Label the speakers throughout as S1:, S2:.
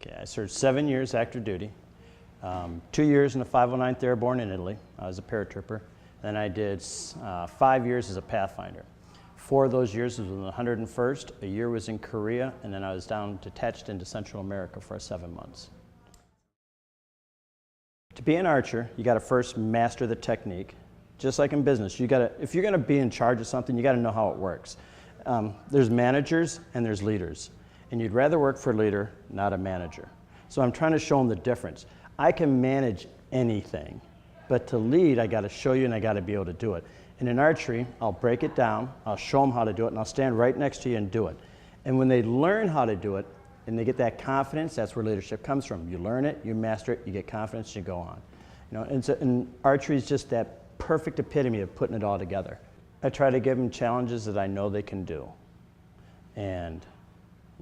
S1: Okay, I served 7 years active duty, 2 years in the 509th Airborne in Italy. I was a paratrooper. Then I did 5 years as a Pathfinder. 4 of those years was in the 101st, a year was in Korea, and then I was detached into Central America for 7 months. To be an archer, you got to first master the technique. Just like in business, if you're going to be in charge of something, you got to know how it works. There's managers and there's leaders, and you'd rather work for a leader, not a manager. So I'm trying to show them the difference. I can manage anything, but to lead, I got to show you and I got to be able to do it. And in archery, I'll break it down, I'll show them how to do it, and I'll stand right next to you and do it. And when they learn how to do it, and they get that confidence, that's where leadership comes from. You learn it, you master it, you get confidence, you go on. You know, and archery is just that perfect epitome of putting it all together. I try to give them challenges that I know they can do. And,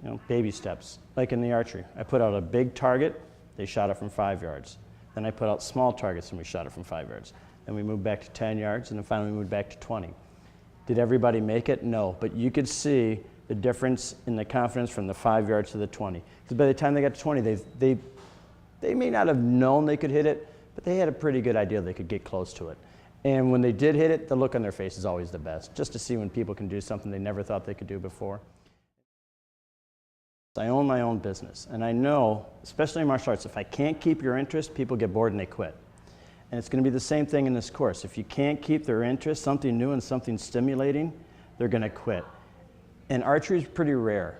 S1: you know, baby steps. Like in the archery, I put out a big target, they shot it from 5 yards. Then I put out small targets and we shot it from 5 yards. Then we moved back to 10 yards, and then finally we moved back to 20. Did everybody make it? No, but you could see the difference in the confidence from the 5 yards to the 20. Because by the time they got to 20, they may not have known they could hit it, but they had a pretty good idea they could get close to it. And when they did hit it, the look on their face is always the best, just to see when people can do something they never thought they could do before. I own my own business, and I know, especially in martial arts, if I can't keep your interest, people get bored and they quit. And it's going to be the same thing in this course. If you can't keep their interest, something new and something stimulating, they're going to quit. And archery is pretty rare,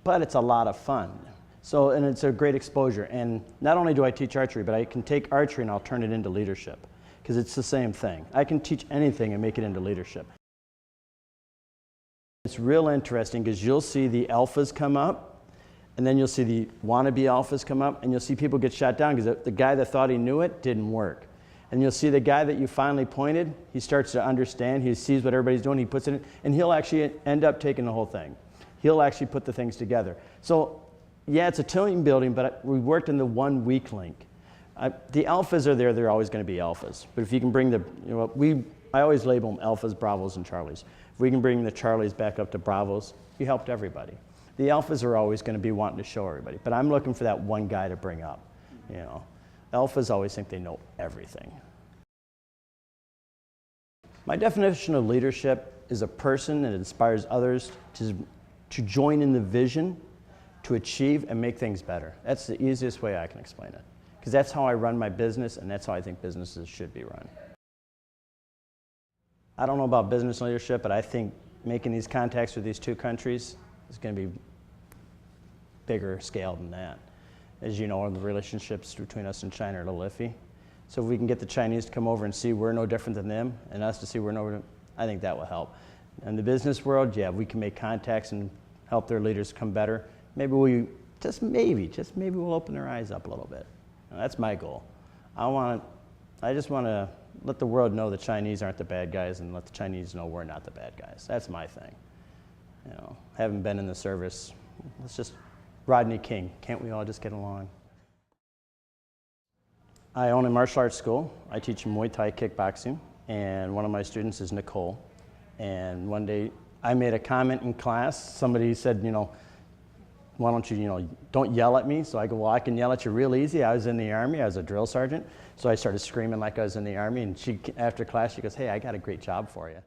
S1: but it's a lot of fun. So, and it's a great exposure. And not only do I teach archery, but I can take archery and I'll turn it into leadership, because it's the same thing. I can teach anything and make it into leadership. It's real interesting because you'll see the alphas come up, and then you'll see the wannabe alphas come up, and you'll see people get shot down because the guy that thought he knew it didn't work. And you'll see the guy that you finally pointed, he starts to understand, he sees what everybody's doing, he puts it in, and he'll actually end up taking the whole thing. He'll actually put the things together. So, yeah, it's a team building, but we worked in the 1 weak link. The alphas are there, they're always going to be alphas. But if you can bring the, you know, I always label them alphas, bravos, and charlies. If we can bring the charlies back up to bravos, you helped everybody. The alphas are always going to be wanting to show everybody, but I'm looking for that one guy to bring up, you know. Alphas always think they know everything. My definition of leadership is a person that inspires others to join in the vision, to achieve and make things better. That's the easiest way I can explain it, because that's how I run my business, and that's how I think businesses should be run. I don't know about business leadership, but I think making these contacts with these 2 countries is going to be bigger scale than that. As you know, the relationships between us and China are a little iffy. So if we can get the Chinese to come over and see we're no different than them, and us to see we're no different, I think that will help. In the business world, yeah, we can make contacts and help their leaders come better. Maybe just maybe we'll open their eyes up a little bit. And that's my goal. I just want to let the world know the Chinese aren't the bad guys, and let the Chinese know we're not the bad guys. That's my thing. You know, having been in the service, let's just Rodney King. Can't we all just get along? I own a martial arts school. I teach Muay Thai kickboxing, and one of my students is Nicole. And one day I made a comment in class. Somebody said, you know, why don't you, don't yell at me. So I go, well, I can yell at you real easy. I was in the Army. I was a drill sergeant. So I started screaming like I was in the Army. And after class, she goes, hey, I got a great job for you.